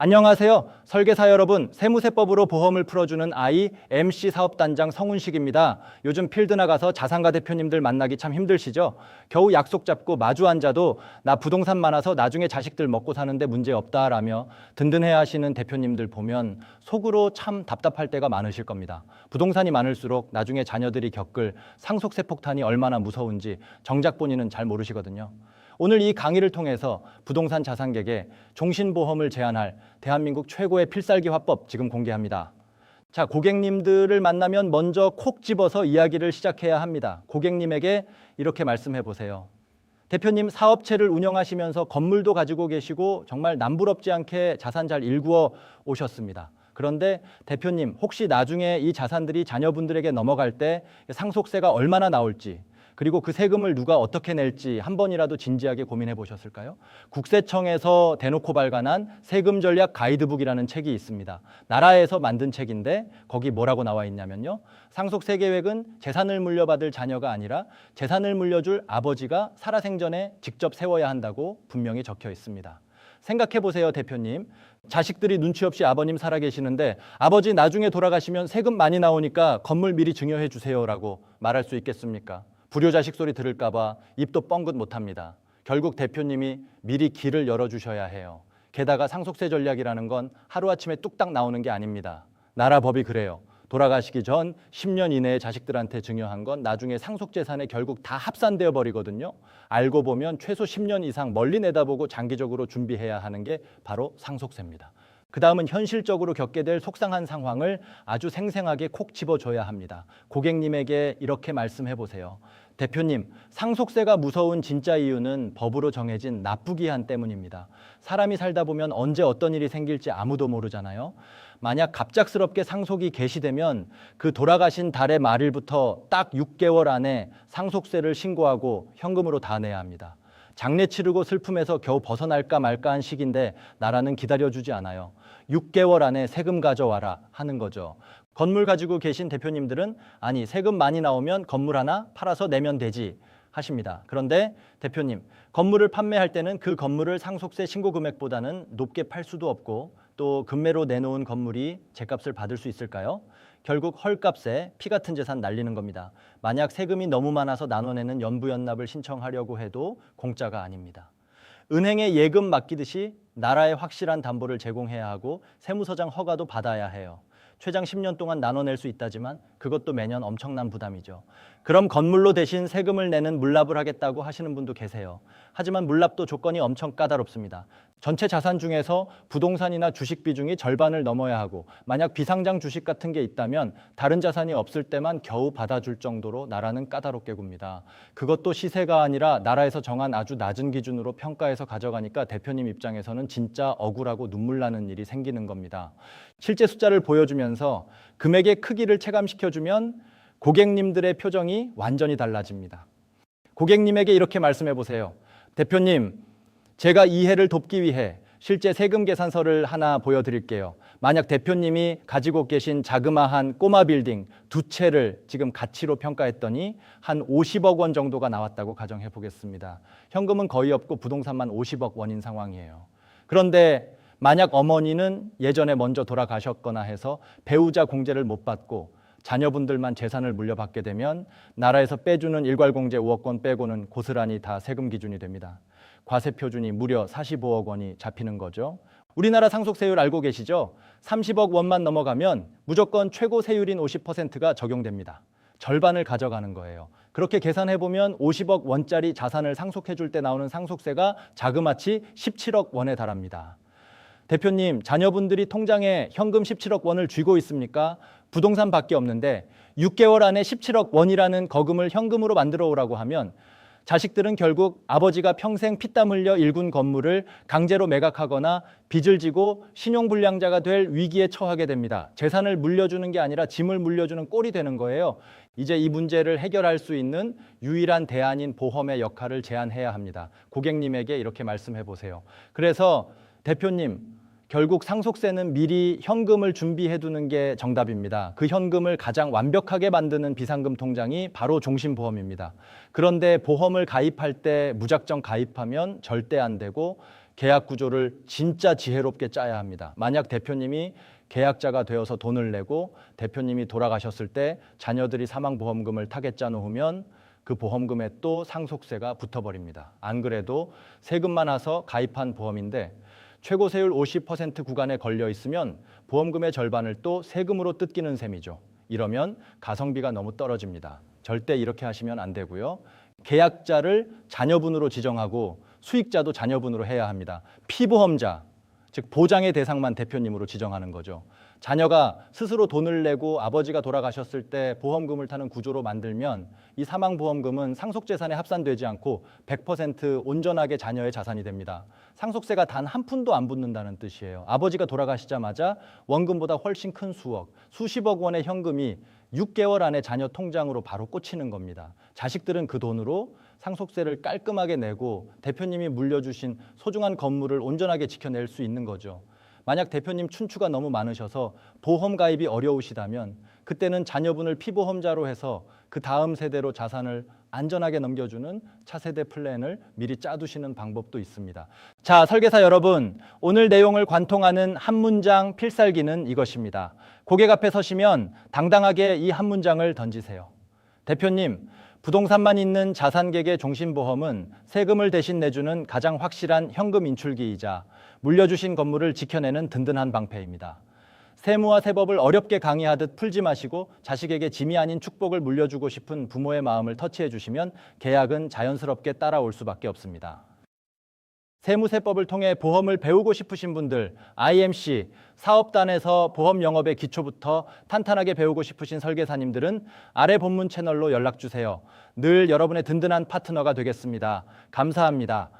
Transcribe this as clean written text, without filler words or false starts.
안녕하세요. 설계사 여러분, 세무세법으로 보험을 풀어주는 MC 사업단장 성훈식입니다. 요즘 필드 나가서 자산가 대표님들 만나기 참 힘드시죠? 겨우 약속 잡고 마주 앉아도 나 부동산 많아서 나중에 자식들 먹고 사는데 문제 없다라며 든든해 하시는 대표님들 보면 속으로 참 답답할 때가 많으실 겁니다. 부동산이 많을수록 나중에 자녀들이 겪을 상속세 폭탄이 얼마나 무서운지 정작 본인은 잘 모르시거든요. 오늘 이 강의를 통해서 부동산 자산객에 종신보험을 제한할 대한민국 최고의 필살기 화법 지금 공개합니다. 자, 고객님들을 만나면 먼저 콕 집어서 이야기를 시작해야 합니다. 고객님에게 이렇게 말씀해 보세요. 대표님, 사업체를 운영하시면서 건물도 가지고 계시고 정말 남부럽지 않게 자산 잘 일구어 오셨습니다. 그런데 대표님, 혹시 나중에 이 자산들이 자녀분들에게 넘어갈 때 상속세가 얼마나 나올지, 그리고 그 세금을 누가 어떻게 낼지 한 번이라도 진지하게 고민해 보셨을까요? 국세청에서 대놓고 발간한 세금 전략 가이드북이라는 책이 있습니다. 나라에서 만든 책인데 거기 뭐라고 나와 있냐면요. 상속세 계획은 재산을 물려받을 자녀가 아니라 재산을 물려줄 아버지가 살아생전에 직접 세워야 한다고 분명히 적혀 있습니다. 생각해 보세요, 대표님. 자식들이 눈치 없이 아버님 살아계시는데 아버지 나중에 돌아가시면 세금 많이 나오니까 건물 미리 증여해 주세요라고 말할 수 있겠습니까? 불효자식 소리 들을까 봐 입도 뻥긋 못합니다. 결국 대표님이 미리 길을 열어주셔야 해요. 게다가 상속세 전략이라는 건 하루아침에 뚝딱 나오는 게 아닙니다. 나라 법이 그래요. 돌아가시기 전 10년 이내에 자식들한테 증여한 건 나중에 상속재산에 결국 다 합산되어 버리거든요. 알고 보면 최소 10년 이상 멀리 내다보고 장기적으로 준비해야 하는 게 바로 상속세입니다. 그 다음은 현실적으로 겪게 될 속상한 상황을 아주 생생하게 콕 집어줘야 합니다. 고객님에게 이렇게 말씀해 보세요. 대표님, 상속세가 무서운 진짜 이유는 법으로 정해진 납부기한 때문입니다. 사람이 살다 보면 언제 어떤 일이 생길지 아무도 모르잖아요. 만약 갑작스럽게 상속이 개시되면 그 돌아가신 달의 말일부터 딱 6개월 안에 상속세를 신고하고 현금으로 다 내야 합니다. 장례 치르고 슬픔에서 겨우 벗어날까 말까한 시기인데 나라는 기다려주지 않아요. 6개월 안에 세금 가져와라 하는 거죠. 건물 가지고 계신 대표님들은 아니 세금 많이 나오면 건물 하나 팔아서 내면 되지 하십니다. 그런데 대표님, 건물을 판매할 때는 그 건물을 상속세 신고 금액보다는 높게 팔 수도 없고 또 금매로 내놓은 건물이 제값을 받을 수 있을까요? 결국 헐값에 피 같은 재산 날리는 겁니다. 만약 세금이 너무 많아서 나눠내는 연부연납을 신청하려고 해도 공짜가 아닙니다. 은행에 예금 맡기듯이 나라에 확실한 담보를 제공해야 하고 세무서장 허가도 받아야 해요. 최장 10년 동안 나눠낼 수 있다지만 그것도 매년 엄청난 부담이죠. 그럼 건물로 대신 세금을 내는 물납을 하겠다고 하시는 분도 계세요. 하지만 물납도 조건이 엄청 까다롭습니다. 전체 자산 중에서 부동산이나 주식 비중이 절반을 넘어야 하고 만약 비상장 주식 같은 게 있다면 다른 자산이 없을 때만 겨우 받아줄 정도로 나라는 까다롭게 굽니다. 그것도 시세가 아니라 나라에서 정한 아주 낮은 기준으로 평가해서 가져가니까 대표님 입장에서는 진짜 억울하고 눈물 나는 일이 생기는 겁니다. 실제 숫자를 보여주면서 금액의 크기를 체감시켜주면 고객님들의 표정이 완전히 달라집니다. 고객님에게 이렇게 말씀해 보세요. 대표님, 제가 이해를 돕기 위해 실제 세금 계산서를 하나 보여드릴게요. 만약 대표님이 가지고 계신 자그마한 꼬마 빌딩 2채를 지금 가치로 평가했더니 한 50억 원 정도가 나왔다고 가정해 보겠습니다. 현금은 거의 없고 부동산만 50억 원인 상황이에요. 그런데 만약 어머니는 예전에 먼저 돌아가셨거나 해서 배우자 공제를 못 받고 자녀분들만 재산을 물려받게 되면 나라에서 빼주는 일괄공제 5억 원 빼고는 고스란히 다 세금 기준이 됩니다. 과세 표준이 무려 45억 원이 잡히는 거죠. 우리나라 상속세율 알고 계시죠? 30억 원만 넘어가면 무조건 최고 세율인 50%가 적용됩니다. 절반을 가져가는 거예요. 그렇게 계산해보면 50억 원짜리 자산을 상속해 줄 때 나오는 상속세가 자그마치 17억 원에 달합니다. 대표님, 자녀분들이 통장에 현금 17억 원을 쥐고 있습니까? 부동산밖에 없는데 6개월 안에 17억 원이라는 거금을 현금으로 만들어 오라고 하면 자식들은 결국 아버지가 평생 피땀 흘려 일군 건물을 강제로 매각하거나 빚을 지고 신용불량자가 될 위기에 처하게 됩니다. 재산을 물려주는 게 아니라 짐을 물려주는 꼴이 되는 거예요. 이제 이 문제를 해결할 수 있는 유일한 대안인 보험의 역할을 제안해야 합니다. 고객님에게 이렇게 말씀해 보세요. 그래서 대표님, 결국 상속세는 미리 현금을 준비해 두는 게 정답입니다. 그 현금을 가장 완벽하게 만드는 비상금 통장이 바로 종신보험입니다. 그런데 보험을 가입할 때 무작정 가입하면 절대 안 되고 계약 구조를 진짜 지혜롭게 짜야 합니다. 만약 대표님이 계약자가 되어서 돈을 내고 대표님이 돌아가셨을 때 자녀들이 사망보험금을 타겟 짜놓으면 그 보험금에 또 상속세가 붙어버립니다. 안 그래도 세금만 와서 가입한 보험인데 최고 세율 50% 구간에 걸려 있으면 보험금의 절반을 또 세금으로 뜯기는 셈이죠. 이러면 가성비가 너무 떨어집니다. 절대 이렇게 하시면 안 되고요. 계약자를 자녀분으로 지정하고 수익자도 자녀분으로 해야 합니다. 피보험자, 즉 보장의 대상만 대표님으로 지정하는 거죠. 자녀가 스스로 돈을 내고 아버지가 돌아가셨을 때 보험금을 타는 구조로 만들면 이 사망보험금은 상속재산에 합산되지 않고 100% 온전하게 자녀의 자산이 됩니다. 상속세가 단 한 푼도 안 붙는다는 뜻이에요. 아버지가 돌아가시자마자 원금보다 훨씬 큰 수억, 수십억 원의 현금이 6개월 안에 자녀 통장으로 바로 꽂히는 겁니다. 자식들은 그 돈으로 상속세를 깔끔하게 내고 대표님이 물려주신 소중한 건물을 온전하게 지켜낼 수 있는 거죠. 만약 대표님 춘추가 너무 많으셔서 보험 가입이 어려우시다면 그때는 자녀분을 피보험자로 해서 그 다음 세대로 자산을 안전하게 넘겨주는 차세대 플랜을 미리 짜두시는 방법도 있습니다. 자, 설계사 여러분, 오늘 내용을 관통하는 한 문장 필살기는 이것입니다. 고객 앞에 서시면 당당하게 이 한 문장을 던지세요. 대표님, 부동산만 있는 자산계계 종신보험은 세금을 대신 내주는 가장 확실한 현금 인출기이자 물려주신 건물을 지켜내는 든든한 방패입니다. 세무와 세법을 어렵게 강의하듯 풀지 마시고 자식에게 짐이 아닌 축복을 물려주고 싶은 부모의 마음을 터치해 주시면 계약은 자연스럽게 따라올 수밖에 없습니다. 세무세법을 통해 보험을 배우고 싶으신 분들, IMC, 사업단에서 보험 영업의 기초부터 탄탄하게 배우고 싶으신 설계사님들은 아래 본문 채널로 연락주세요. 늘 여러분의 든든한 파트너가 되겠습니다. 감사합니다.